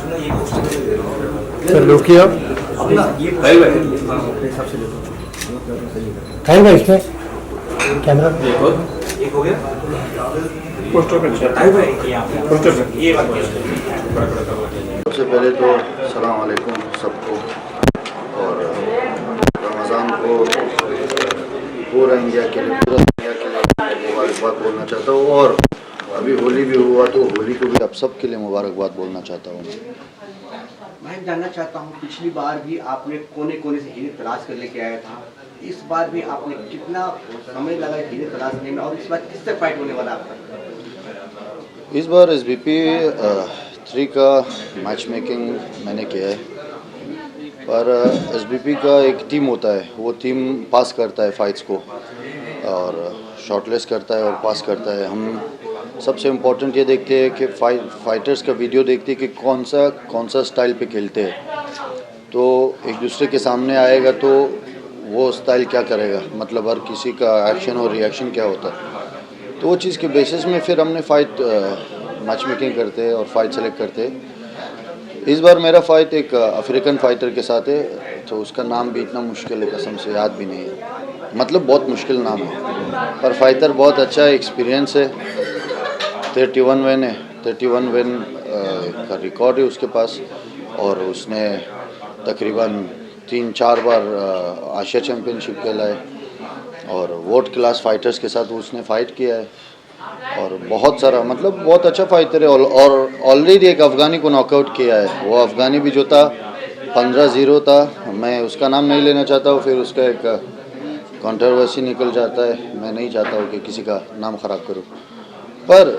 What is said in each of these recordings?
Sir रुकिए आप है भाई इसमें कैमरा एक हो गया पोस्टर पे पोस्टर पे सबसे पहले तो सलाम अलैकुम सबको। और रमज़ान को पूरा इंडिया के लिए मुबारकबाद बोलना चाहता हूँ। और अभी होली भी हुआ तो होली को भी आप सब के लिए मुबारकबाद बोलना चाहता हूँ। मैं जानना चाहता हूँ, पिछली बार भी आपने कोने कोने से हीरे तलाश कर लेके आया था, इस बार भी आपने कितना समय लगा हीरे तलाश करने में, और इस बार किससे फाइट होने वाला आपका? इस बार SBP 3 का मैच मेकिंग मैंने किया है, पर SBP का एक टीम होता है, वो टीम पास करता है फाइट्स को और शॉर्टलिस्ट करता है और पास करता है। हम सबसे इम्पोर्टेंट ये देखते हैं कि फाइटर्स का वीडियो देखते हैं कि कौन सा स्टाइल पे खेलते हैं, तो एक दूसरे के सामने आएगा तो वो स्टाइल क्या करेगा, मतलब हर किसी का एक्शन और रिएक्शन क्या होता है, तो वो चीज़ के बेसिस में फिर हमने फ़ाइट मैच मेकिंग करते हैं और फाइट सेलेक्ट करते हैं। इस बार मेरा फ़ाइट एक अफ्रीकन फ़ाइटर के साथ है, तो उसका नाम भी इतना मुश्किल है, कसम से याद भी नहीं है, मतलब बहुत मुश्किल नाम है, पर फाइटर बहुत अच्छा है, एक्सपीरियंस है। 31 विन है, 31 विन का रिकॉर्ड है उसके पास, और उसने तकरीबन 3-4 बार आशिया चैम्पियनशिप खेला है और वर्ल्ड क्लास फाइटर्स के साथ उसने फ़ाइट किया है और बहुत सारा, मतलब बहुत अच्छा फाइटर है। और ऑलरेडी एक अफ़गानी को नॉकआउट किया है, वो अफ़गानी भी जो था 15-0 था, मैं उसका नाम नहीं लेना चाहता हूँ, फिर उसका एक कंट्रोवर्सी निकल जाता है, मैं नहीं चाहता हूँ कि किसी का नाम ख़राब करूँ, पर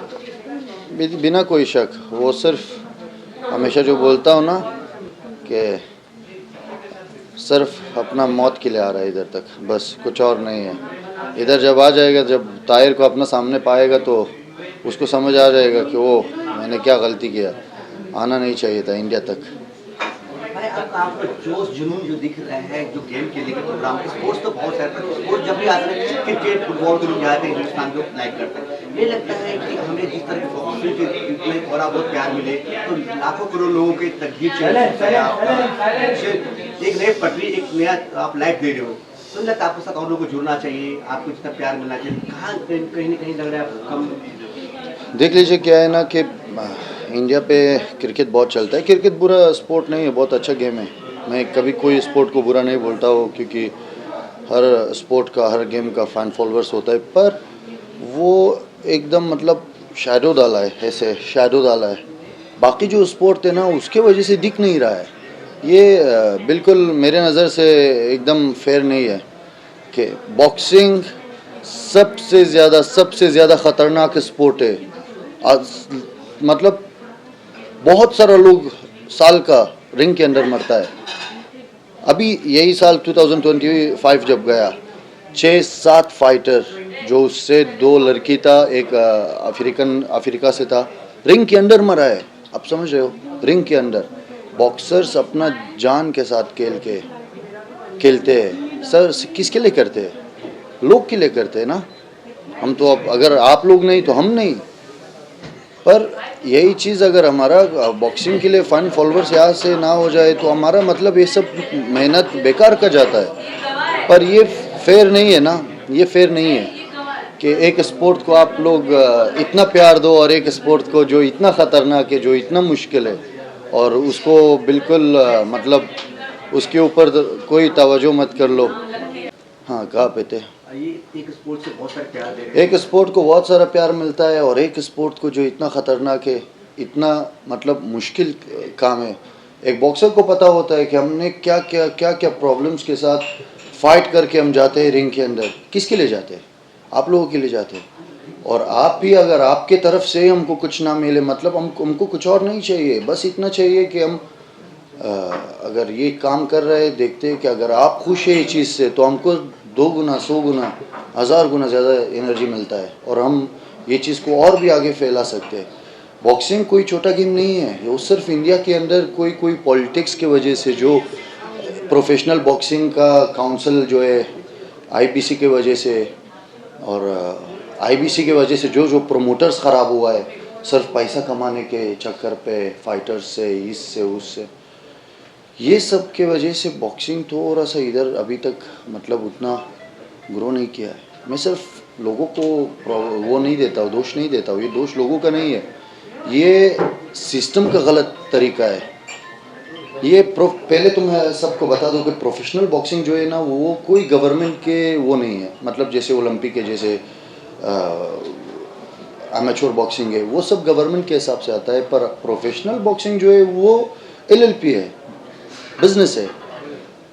बिना कोई शक वो सिर्फ हमेशा जो बोलता हूँ ना कि सिर्फ अपना मौत के लिए आ रहा है इधर तक, बस कुछ और नहीं है। इधर जब आ जाएगा, जब ताहिर को अपना सामने पाएगा तो उसको समझ आ जाएगा कि वो मैंने क्या गलती किया, आना नहीं चाहिए था इंडिया तक। भाई आपका जोश जुनून जो दिख रहा है, जो गेम के लिए प्रोग्राम, स्पोर्ट्स तो बहुत सारे, पर स्पोर्ट्स जब भी आता है, क्रिकेट फुटबॉल के लोग जाते हैं, हिंदुस्तान को लाइक करते हैं, ये लगता है कि हमें जिस तरह की फॉर्मेशन में थोड़ा बहुत प्यार मिले तो लाखों करोड़ लोगों के तकदीर एक नई पटरी, एक नया आप लाइफ दे रहे हो, तो लगता है आपके साथ और लोगों को जुड़ना चाहिए, आपको जितना प्यार मिलना चाहिए, कहाँ कहीं ना कहीं लग रहा है कम। देख लीजिए क्या है ना कि इंडिया पे क्रिकेट बहुत चलता है। क्रिकेट बुरा स्पोर्ट नहीं है, बहुत अच्छा गेम है। मैं कभी कोई स्पोर्ट को बुरा नहीं बोलता हूँ, क्योंकि हर स्पोर्ट का, हर गेम का फैन फॉलोअर्स होता है, पर वो एकदम मतलब शैडो डाला है, ऐसे शैडो डाला है। बाकी जो स्पोर्ट है ना, उसके वजह से दिख नहीं रहा है। ये बिल्कुल मेरे नज़र से एकदम फेयर नहीं है कि बॉक्सिंग सबसे ज़्यादा ख़तरनाक स्पोर्ट है। मतलब बहुत सारा लोग साल का रिंग के अंदर मरता है। अभी यही साल 2025 जब गया, 6-7 फाइटर, जो उससे 2 लड़की था, एक अफ्रीका से था, रिंग के अंदर मरा है। आप समझ रहे हो, रिंग के अंदर। बॉक्सर्स अपना जान के साथ खेलते हैं सर, किसके लिए करते हैं? लोग के लिए करते हैं ना। हम तो अब, अगर आप लोग नहीं तो हम नहीं, पर यही चीज़ अगर हमारा बॉक्सिंग के लिए फ़ैन फॉलोअर्स यहाँ से ना हो जाए तो हमारा मतलब ये सब मेहनत बेकार का जाता है। पर ये फेयर नहीं है ना, ये फेयर नहीं है कि एक स्पोर्ट को आप लोग इतना प्यार दो और एक स्पोर्ट को जो इतना ख़तरनाक है, जो इतना मुश्किल है, और उसको बिल्कुल मतलब उसके ऊपर कोई तवज्जो मत कर लो। हाँ, कहाँ पे थे? ये एक स्पोर्ट से बहुत सारे प्यार दे रहे हैं। एक स्पोर्ट को बहुत सारा प्यार मिलता है, और एक स्पोर्ट को जो इतना ख़तरनाक है, इतना मतलब मुश्किल काम है। एक बॉक्सर को पता होता है कि हमने क्या प्रॉब्लम्स के साथ फाइट करके हम जाते हैं रिंग के अंदर। किसके लिए जाते हैं? आप लोगों के लिए जाते हैं। और आप भी, अगर आपके तरफ से हमको कुछ ना मिले, मतलब हमको कुछ और नहीं चाहिए, बस इतना चाहिए कि हम अगर ये काम कर रहे हैं, देखते हैं कि अगर आप खुश है इस चीज़ से, तो हमको 2 गुना, 100 गुना, 1000 गुना ज़्यादा एनर्जी मिलता है, और हम ये चीज़ को और भी आगे फैला सकते हैं। बॉक्सिंग कोई छोटा गेम नहीं है, वो सिर्फ इंडिया के अंदर कोई पॉलिटिक्स की वजह से, जो प्रोफेशनल बॉक्सिंग का काउंसिल जो है IBC के वजह से, और IBC के वजह से जो प्रोमोटर्स ख़राब हुआ है, सिर्फ पैसा कमाने के चक्कर पे फाइटर्स से इससे उससे, ये सब के वजह से बॉक्सिंग थोड़ा सा इधर अभी तक मतलब उतना ग्रो नहीं किया है। मैं सिर्फ लोगों को वो नहीं देता हूँ, दोष नहीं देता हूँ, ये दोष लोगों का नहीं है, ये सिस्टम का गलत तरीका है। ये पहले तो मैं सबको बता दूं कि प्रोफेशनल बॉक्सिंग जो है ना वो कोई गवर्नमेंट के वो नहीं है, मतलब जैसे ओलंपिक के जैसे अमेच्योर बॉक्सिंग है वो सब गवर्नमेंट के हिसाब से आता है, पर प्रोफेशनल बॉक्सिंग जो है वो एलएलपी है, बिजनेस है।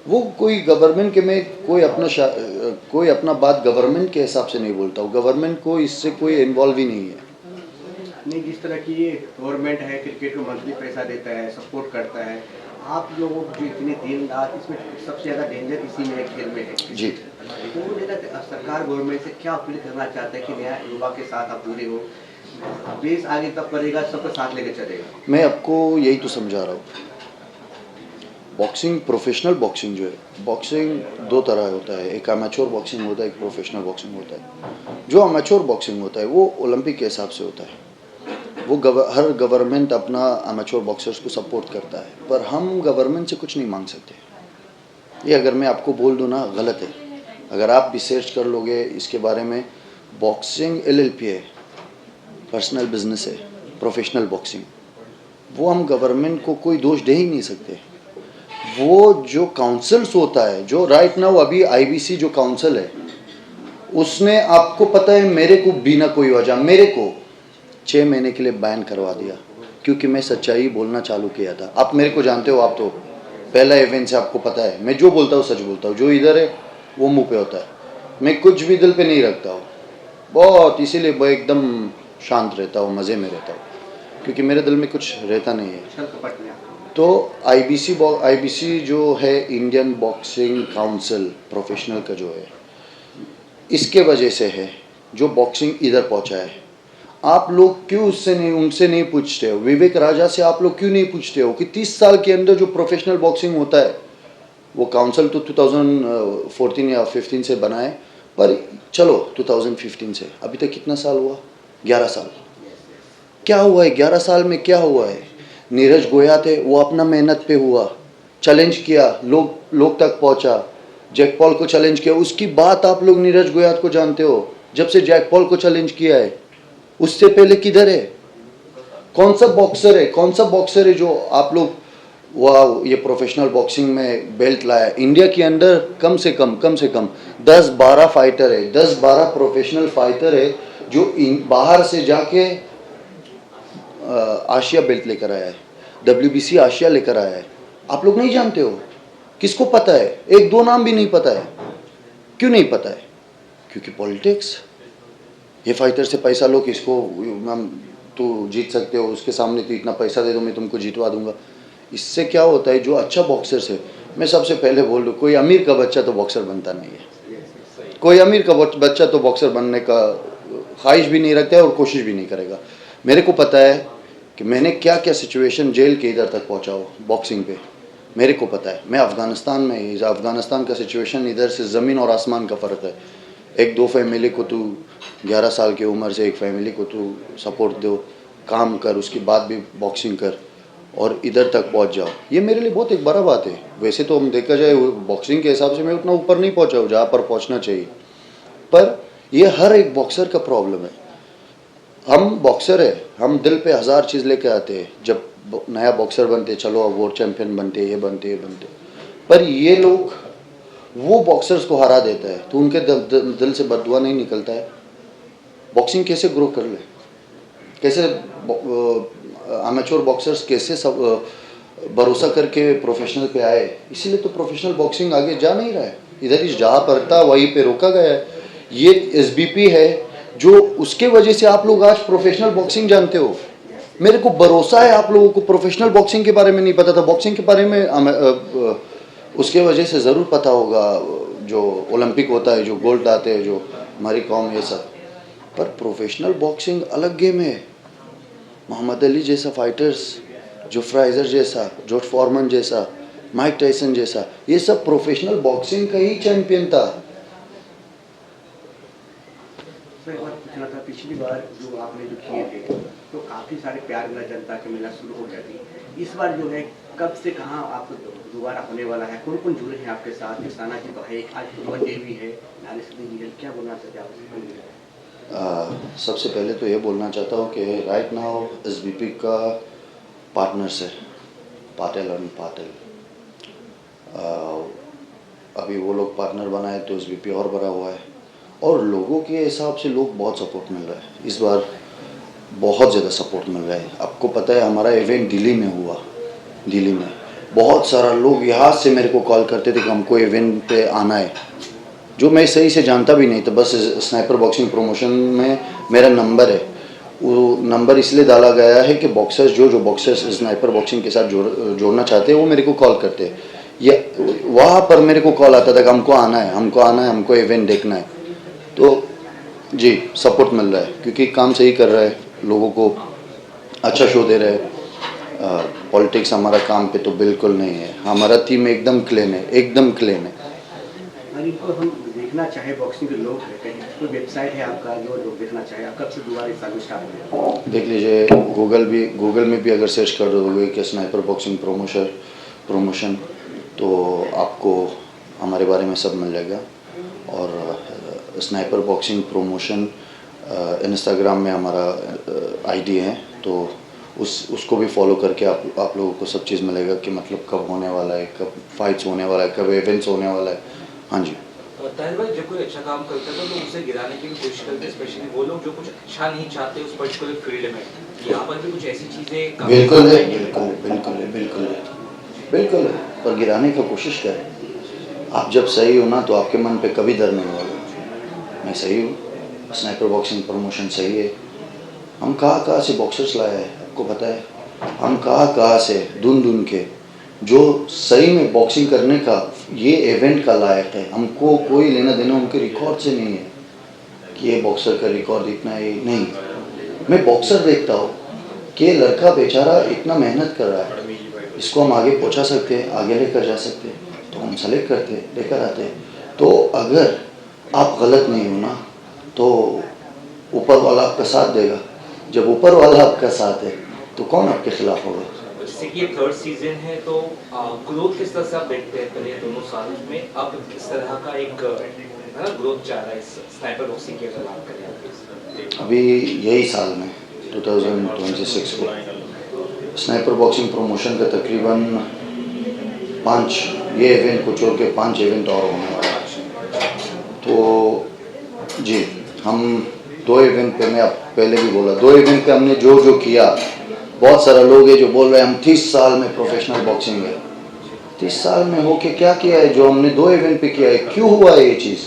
वो कोई गवर्नमेंट के में कोई अपना बात गवर्नमेंट के हिसाब से नहीं बोलता, गवर्नमेंट को इससे कोई इन्वॉल्व ही नहीं है। नहीं, जिस तरह की ये गवर्नमेंट है क्रिकेट को मंथली पैसा देता है, सपोर्ट करता है, आप लोगों को जो इतने दिन रात इसमें सबसे ज़्यादा डेंजर इसी में खेल में है जी। तो वो लेकर सरकार गवर्नमेंट से क्या अपील करना चाहता है कि नया युवा के साथ आप जुड़े हो, देश आगे तब करेगा, सबका साथ लेकर चलेगा। मैं आपको यही तो समझा रहा हूँ, बॉक्सिंग प्रोफेशनल बॉक्सिंग जो है, बॉक्सिंग दो तरह होता है, एक अमेच्योर बॉक्सिंग होता है, एक प्रोफेशनल बॉक्सिंग होता है। जो अमेच्योर बॉक्सिंग होता है वो ओलंपिक के हिसाब से होता है, वो हर गवर्नमेंट अपना अमेच्योर बॉक्सर्स को सपोर्ट करता है, पर हम गवर्नमेंट से कुछ नहीं मांग सकते। ये अगर मैं आपको बोल दूँ ना गलत है, अगर आप रिसर्च कर लोगे इसके बारे में, बॉक्सिंग एलएलपी है, पर्सनल बिजनेस है, प्रोफेशनल बॉक्सिंग, वो हम गवर्नमेंट को कोई दोष दे ही नहीं सकते। वो जो काउंसिल्स होता है, जो राइट नाउ अभी आईबीसी जो काउंसिल है, उसने आपको पता है मेरे को बिना कोई वजह मेरे को 6 महीने के लिए बैन करवा दिया, क्योंकि मैं सच्चाई बोलना चालू किया था। आप मेरे को जानते हो, आप तो पहला इवेंट से आपको पता है मैं जो बोलता हूँ सच बोलता हूँ, जो इधर है वो मुंह पे होता है, मैं कुछ भी दिल पे नहीं रखता हूँ बहुत, इसीलिए मैं एकदम शांत रहता हूँ, मज़े में रहता हूँ, क्योंकि मेरे दिल में कुछ रहता नहीं है। तो आईबीसी जो है, इंडियन बॉक्सिंग काउंसिल प्रोफेशनल का जो है, इसके वजह से है जो बॉक्सिंग इधर पहुंचा है। आप लोग क्यों उनसे नहीं पूछते हो, विवेक राजा से आप लोग क्यों नहीं पूछते हो कि 30 साल के अंदर जो प्रोफेशनल बॉक्सिंग होता है, वो काउंसिल तो 2014 या 15 से बना है, पर चलो 2015 से अभी तक कितना साल हुआ, 11 साल। क्या हुआ है 11 साल में, क्या हुआ है? नीरज गोया थे, वो अपना मेहनत पे हुआ, चैलेंज किया, लोग तक पहुंचा, जैक पॉल को चैलेंज किया। उसकी बात आप लोग नीरज गोया को जानते हो, जब से जैक पॉल को चैलेंज किया है, उससे पहले किधर है? कौन सा बॉक्सर है जो आप लोग वाह ये प्रोफेशनल बॉक्सिंग में बेल्ट लाया? इंडिया के अंदर कम से कम 10-12 फाइटर है, 10-12 प्रोफेशनल फाइटर है जो बाहर से जाके आशिया बेल्ट लेकर आया है, WBC आशिया लेकर आया है। आप लोग नहीं जानते हो? किसको पता है? 1-2 नाम भी नहीं पता है। क्यों नहीं पता है? क्योंकि पॉलिटिक्स, ये फाइटर से पैसा लो, किसको मैम तो जीत सकते हो, उसके सामने तो इतना पैसा दे दो, मैं तुमको जितवा दूंगा। इससे क्या होता है, जो अच्छा बॉक्सर है, मैं सबसे पहले बोल दूँ, कोई अमीर का बच्चा तो बॉक्सर बनता नहीं है, कोई अमीर का बच्चा तो बॉक्सर बनने का ख्वाहिश भी नहीं रखता है और कोशिश भी नहीं करेगा। मेरे को पता है कि मैंने क्या क्या सिचुएशन जेल के इधर तक पहुँचा हो बॉक्सिंग पे, मेरे को पता है। मैं अफ़गानिस्तान का सिचुएशन इधर से ज़मीन और आसमान का फ़र्क है। एक दो फैमिली को तू 11 साल की उम्र से एक फैमिली को तू सपोर्ट दो, काम कर, उसके बाद भी बॉक्सिंग कर और इधर तक पहुंच जाओ, ये मेरे लिए बहुत एक बड़ा बात है। वैसे तो हम देखा जाए बॉक्सिंग के हिसाब से मैं उतना ऊपर नहीं पहुंचा हूँ जहाँ पर पहुंचना चाहिए, पर ये हर एक बॉक्सर का प्रॉब्लम है। हम बॉक्सर है, हम दिल पे 1000 चीज़ लेके आते हैं, जब नया बॉक्सर बनते चलो अब वर्ल्ड चैम्पियन बनते, ये बनते, पर ये लोग वो बॉक्सर्स को हरा देता है तो उनके दिल से बददुआ नहीं निकलता है। बॉक्सिंग कैसे ग्रो कर ले, कैसे अमेच्योर बॉक्सर्स कैसे सब भरोसा करके प्रोफेशनल पे आए, इसीलिए तो प्रोफेशनल बॉक्सिंग आगे जा नहीं रहा है। इधर ही जहाँ पर था वहीं पे रोका गया है। ये SBP है जो, उसके वजह से आप लोग आज प्रोफेशनल बॉक्सिंग जानते हो। मेरे को भरोसा है आप लोगों को प्रोफेशनल बॉक्सिंग के बारे में नहीं पता था, बॉक्सिंग के बारे में उसके वजह से ज़रूर पता होगा। जो ओलंपिक होता है, जो गोल्ड आते हैं, जो हमारी कौम, ये सब, पर प्रोफेशनल बॉक्सिंग अलग गेम है। मोहम्मद अली जैसा फाइटर्स, जो फ्राइजर जैसा, जॉर्ज फॉरमन जैसा, माइक टाइसन जैसा, ये सब प्रोफेशनल बॉक्सिंग का ही चैंपियन था। पूछना था, पिछली बार जो आपने जो किए थे तो काफ़ी सारे प्यार मिला, जनता के मिलना शुरू हो गया थी। इस बार जो है कब से कहाँ आप दोबारा होने वाला है, कौन कौन जुड़े हैं आपके साथ? साना जी तो है, आज वनडे भी है, नारिशदी भी है, क्या बोलना चाहते हैं आप? सबसे पहले तो ये बोलना चाहता हूँ कि राइट नाउ SBP का पार्टनर्स है पाटिल और पाटिल। अभी वो लोग पार्टनर बनाए तो SBP और बड़ा हुआ है और लोगों के हिसाब से लोग बहुत सपोर्ट मिल रहा है। इस बार बहुत ज़्यादा सपोर्ट मिल रहा है। आपको पता है हमारा इवेंट दिल्ली में हुआ, दिल्ली में बहुत सारा लोग यहाँ से मेरे को कॉल करते थे कि हमको इवेंट पे आना है, जो मैं सही से जानता भी नहीं था। बस स्नाइपर बॉक्सिंग प्रमोशन में मेरा नंबर है, वो नंबर इसलिए डाला गया है कि बॉक्सर्स जो बॉक्सर्स स्नाइपर बॉक्सिंग के साथ जोड़ना चाहते हैं वो मेरे को कॉल करते हैं। ये वहाँ पर मेरे को कॉल आता था कि हमको आना है, हमको इवेंट देखना है। तो जी सपोर्ट मिल रहा है क्योंकि काम सही कर रहा है, लोगों को अच्छा शो दे रहा है। पॉलिटिक्स हमारा काम पे तो बिल्कुल नहीं है, हमारा टीम एकदम क्लीन है, एकदम क्लीन है। और इनको हम देखना चाहे बॉक्सिंग के लोग हैं, कहीं कोई वेबसाइट है आपका जो लोग देखना चाहे, आप कब से दोबारा इस साल स्टार्ट करें? देख लीजिए गूगल में भी अगर सर्च कर दोगे कि स्नाइपर बॉक्सिंग प्रमोशन तो आपको हमारे बारे में सब मिल जाएगा। और स्नाइपर बॉक्सिंग प्रमोशन इंस्टाग्राम में हमारा ID है, तो उसको भी फॉलो करके आप लोगों को सब चीज़ मिलेगा कि मतलब कब होने वाला है, कब फाइट्स होने वाला है, कब इवेंट्स होने वाला है। हाँ जी। ताहिर भाई, जब कोई अच्छा काम करता है तो लोग उसे गिराने की भी कोशिश करते हैं, स्पेशली वो लोग जो कुछ अच्छा नहीं चाहते उस पर्टिकुलर फील्ड में। यहाँ पर भी कुछ ऐसी चीज़ें बिल्कुल है, पर गिराने की कोशिश करें। आप जब सही हो ना तो आपके मन पे कभी डर नहीं होगा। मैं सही हूँ, स्नाइपर बॉक्सिंग प्रमोशन सही है। हम कहाँ से बॉक्सर्स लाए हैं आपको पता है, हम कहाँ से ढूंढ के जो सही में बॉक्सिंग करने का ये इवेंट का लायक है। हमको कोई लेना देना उनके रिकॉर्ड से नहीं है कि ये बॉक्सर का रिकॉर्ड इतना है, नहीं। मैं बॉक्सर देखता हूँ कि लड़का बेचारा इतना मेहनत कर रहा है, इसको हम आगे पहुँचा सकते हैं, आगे लेकर जा सकते हैं, तो हम सेलेक्ट करते हैं, लेकर आते हैं। तो अगर आप गलत नहीं हो ना तो ऊपर वाला आपका साथ देगा। जब ऊपर वाला आपका साथ है तो कौन आपके खिलाफ होगा? जैसे कि ये 3rd सीजन है तो ग्रोथ किस तरह से आप देखते हैं पहले दोनों साल में? अब किस तरह का एक ग्रोथ चाह रहा है इस स्नाइपर बॉक्सिंग की अगर बात करें? अभी यही साल में 2026 को स्नाइपर बॉक्सिंग प्रमोशन का तकरीबन 5 ये इवेंट को छोड़ के 5 इवेंट और होने वाला है। तो जी हम 2 इवेंट पे, मैं आप पहले भी बोला, 2 इवेंट पे हमने जो किया, बहुत सारा लोग हैं जो बोल रहे हैं हम 30 साल में प्रोफेशनल बॉक्सिंग है। 30 साल में हो के क्या किया है? जो हमने 2 इवेंट पे किया है, क्यों हुआ है ये चीज़?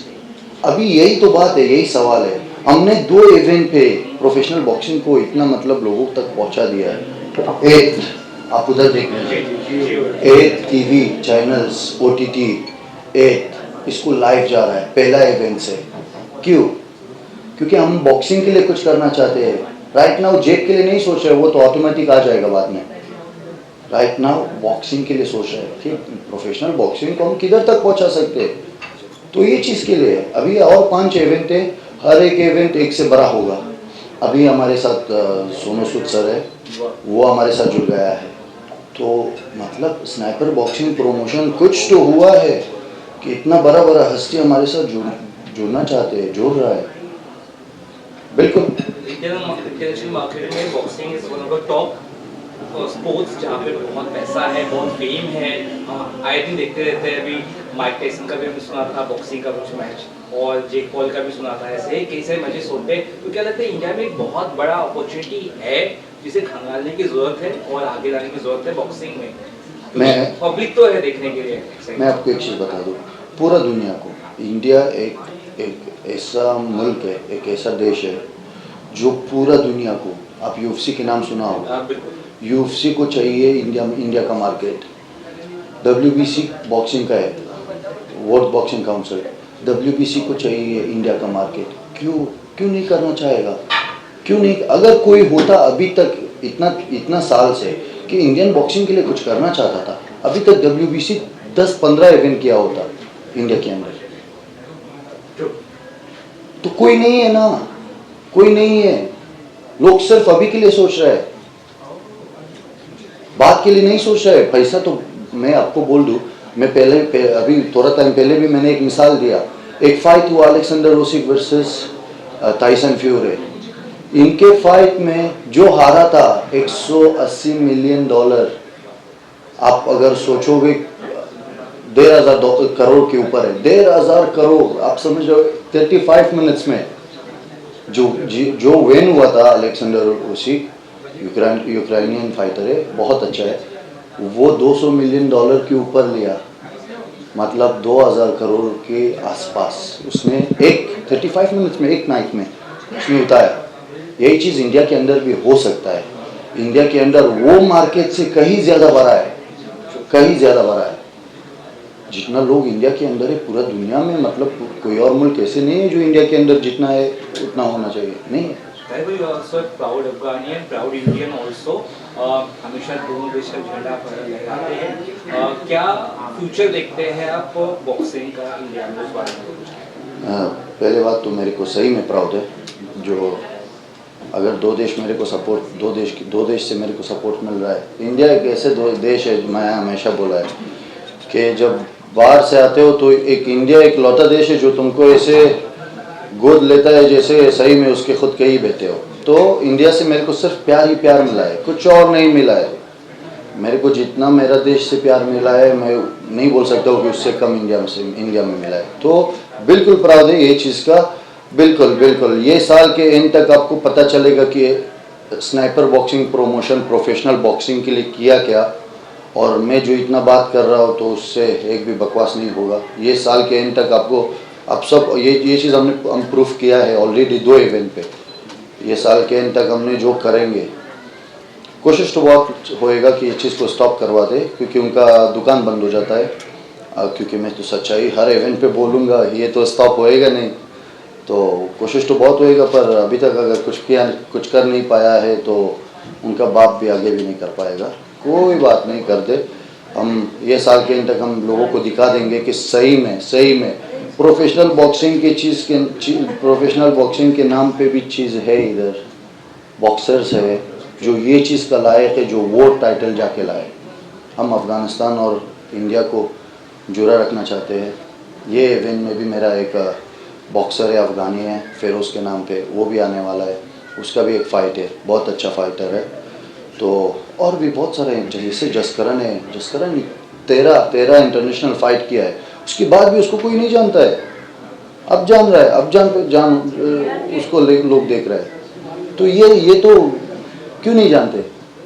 अभी यही तो बात है, यही सवाल है। हमने 2 इवेंट पे प्रोफेशनल बॉक्सिंग को इतना मतलब लोगों तक पहुंचा दिया है। आप उधर देख लीजिए, 8 TV चैनल्स, OTT 8 इसको लाइव जा रहा है पहला इवेंट से। क्यों? क्योंकि हम बॉक्सिंग के लिए कुछ करना चाहते हैं। राइट नाउ जेब के लिए नहीं सोच रहे, वो तो ऑटोमेटिक आ जाएगा बाद में। राइट नाउ बॉक्सिंग के लिए सोच रहे हैं कि प्रोफेशनल बॉक्सिंग को हम किधर तक पहुंचा सकते हैं, तो ये चीज़ के लिए अभी और 5 इवेंट है, हर एक इवेंट एक से बड़ा होगा। अभी हमारे साथ सोनू सूद सर है, वो हमारे साथ जुड़ गया है। तो मतलब स्नाइपर बॉक्सिंग प्रमोशन कुछ तो हुआ है कि इतना बड़ा हस्ती हमारे साथ जुड़ना चाहते हैं, जुड़ रहा है। बिल्कुल इंटरनेशनल मार्केट में boxing is one of the top sports जहाँ पे बहुत पैसा है, बहुत फेम है। आए दिन देखते रहते हैं, अभी माइक टायसन का भी हमने सुना था बॉक्सिंग का कुछ मैच, और जेक पॉल का भी सुना था। ऐसे कई सारे मैचेस होते हैं। तो क्या लगता है इंडिया में एक बहुत बड़ा अपॉर्चुनिटी है जिसे खंगालने की जरूरत है और आगे लाने की जरूरत है बॉक्सिंग में? पब्लिक तो है देखने के लिए। मैं आपको एक चीज़ बता दूँ, पूरा दुनिया को इंडिया एक ऐसा मुल्क है, एक ऐसा देश है जो पूरा दुनिया को, आप UFC के नाम सुना होगा, UFC को चाहिए इंडिया का मार्केट। WBC बॉक्सिंग का है, वर्ल्ड बॉक्सिंग काउंसिल, WBC को चाहिए इंडिया का मार्केट। क्यों नहीं करना चाहेगा? क्यों नहीं? अगर कोई होता अभी तक इतना साल से कि इंडियन बॉक्सिंग के लिए कुछ करना चाहता था, अभी तक WBC 10-15 इवेंट किया होता इंडिया के अंदर। तो कोई नहीं है ना, कोई नहीं है। लोग सिर्फ अभी के लिए सोच रहे हैं, बात के लिए नहीं सोच रहे। पैसा तो मैं आपको बोल दूं, मैं अभी थोड़ा टाइम पहले भी मैंने एक मिसाल दिया, एक फाइट हुआ अलेक्जेंडर उसिक वर्सेस टाइसन फ्यूरी। इनके फाइट में जो हारा था $180 मिलियन, आप अगर सोचोगे 1,500 करोड़ के ऊपर है, 1,500 करोड़, आप समझ लो 35 मिनट्स में जो विन हुआ था अलेक्जेंडर उसिक, यूक्रेनियन फाइटर है, बहुत अच्छा है, वो $200 मिलियन के ऊपर लिया, मतलब 2,000 करोड़ के आसपास उसने एक 35 मिनट्स में, एक नाइट में उसने उतारा। यही चीज़ इंडिया के अंदर भी हो सकता है। इंडिया के अंदर वो मार्केट से कहीं ज़्यादा बड़ा है, कहीं ज़्यादा बड़ा है। जितना लोग इंडिया के अंदर है पूरा दुनिया में, मतलब कोई और मुल्क ऐसे नहीं है जो इंडिया के अंदर जितना है उतना होना चाहिए, नहीं है। You are also a proud Afghani and proud Indian also. हमेशा दोनों देश का झंडा लहराते हैं। क्या फ्यूचर देखते हैं आप बॉक्सिंग का इंडिया में, उस बारे में कुछ? पहले बात तो मेरे को सही में प्राउड है, जो अगर दो देश मेरे को सपोर्ट, दो देश से मेरे को सपोर्ट मिल रहा है। इंडिया एक ऐसे देश है, मैं हमेशा बोला है कि जब बाहर से आते हो तो एक इंडिया एक लौता देश है जो तुमको ऐसे गोद लेता है जैसे सही में उसके खुद के ही बेटे हो। तो इंडिया से मेरे को सिर्फ प्यार ही प्यार मिला है, कुछ और नहीं मिला है। मेरे को जितना मेरा देश से प्यार मिला है, मैं नहीं बोल सकता हूँ कि उससे कम इंडिया में मिला है। तो बिल्कुल प्राउड है ये चीज़ का, बिल्कुल बिल्कुल। ये साल के एंड तक आपको पता चलेगा कि sniper boxing promotion professional boxing के लिए किया क्या, और मैं जो इतना बात कर रहा हूँ तो उससे एक भी बकवास नहीं होगा। ये साल के एंड तक आपको अब सब ये चीज़ हम प्रूफ किया है ऑलरेडी 2 इवेंट पे। ये साल के एंड तक हमने जो करेंगे, कोशिश तो बहुत होएगा कि ये चीज़ को स्टॉप करवा दे, क्योंकि उनका दुकान बंद हो जाता है। क्योंकि मैं तो सच्चाई हर इवेंट पे बोलूँगा, ये तो स्टॉप होएगा नहीं, तो कोशिश तो बहुत होएगा, पर अभी तक अगर कुछ कर नहीं पाया है तो उनका बाप भी आगे भी नहीं कर पाएगा। कोई बात नहीं, कर दे। हम ये साल के एंड तक हम लोगों को दिखा देंगे कि सही में प्रोफेशनल बॉक्सिंग के नाम पे भी चीज़ है, इधर बॉक्सर्स है जो ये चीज़ का लायक है, जो वो टाइटल जाके लाए। हम अफ़गानिस्तान और इंडिया को जुड़ा रखना चाहते हैं। ये इवेंट में भी मेरा एक बॉक्सर है, अफ़गानी है, फिरोज़ के नाम पे, वो भी आने वाला है। उसका भी एक फ़ाइट है, बहुत अच्छा फाइटर है। तो और भी बहुत सारे हैं, जैसे जसकरण है, जसकरण 13 इंटरनेशनल फाइट किया है, उसके बाद भी उसको कोई नहीं जानता है। अब जान रहा है, अब उसको लोग देख रहे हैं। तो ये तो क्यों नहीं जानते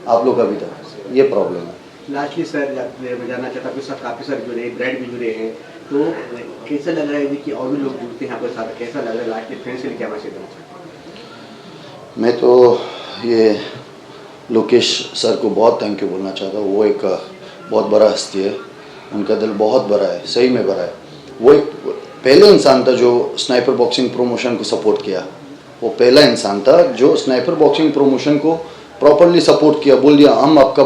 आप लोग अभी तक, ये प्रॉब्लम है। लास्टली सर, मैं जानना चाहता हूँ, सब काफ़ी सर जुड़े, ब्रांड भी जुड़े हैं, तो कैसा लग रहा है कि और भी लोग जुड़ते हैं आपके साथ, कैसा लग रहा है? लास्टली फ्रेंड्स के लिए क्या मैसेज देना चाहते हैं? मैं तो ये लोकेश सर को बहुत थैंक यू बोलना चाहता हूँ। वो एक बहुत बड़ा हस्ती है, उनका दिल बहुत बड़ा है, सही में बड़ा है। वो एक पहले इंसान था जो स्नाइपर बॉक्सिंग प्रमोशन को सपोर्ट किया। वो पहला इंसान था जो स्नाइपर बॉक्सिंग प्रमोशन को प्रॉपरली सपोर्ट किया, बोल दिया हम आपका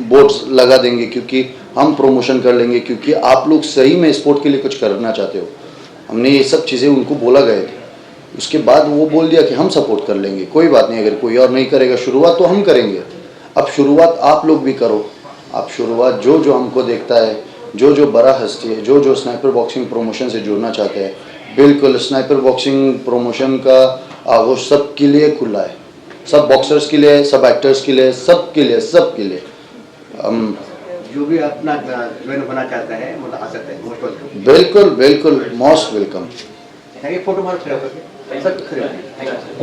बोर्ड्स लगा देंगे, क्योंकि हम प्रमोशन कर लेंगे, क्योंकि आप लोग सही में स्पोर्ट के लिए कुछ करना चाहते हो। हमने ये सब चीज़ें उनको बोला गए थे। उसके बाद वो बोल दिया कि हम सपोर्ट कर लेंगे, कोई बात नहीं, अगर कोई और नहीं करेगा शुरुआत तो हम करेंगे। अब शुरुआत आप लोग भी करो, आप शुरुआत जो हमको देखता है, जो बड़ा हस्ती है, जो स्नाइपर बॉक्सिंग प्रमोशन से जुड़ना चाहते हैं, बिल्कुल स्नाइपर बॉक्सिंग प्रमोशन का आगोश सबके लिए खुला है, सब बॉक्सर्स के लिए, सब एक्टर्स के लिए, सबके लिए। जो भी अपना ज्वाइन होना चाहता है मतलब आ सकता है, मोस्ट वेलकम। बिल्कुल मोस्ट वेलकम। फोटो मार खड़े होकर सर खड़े होकर।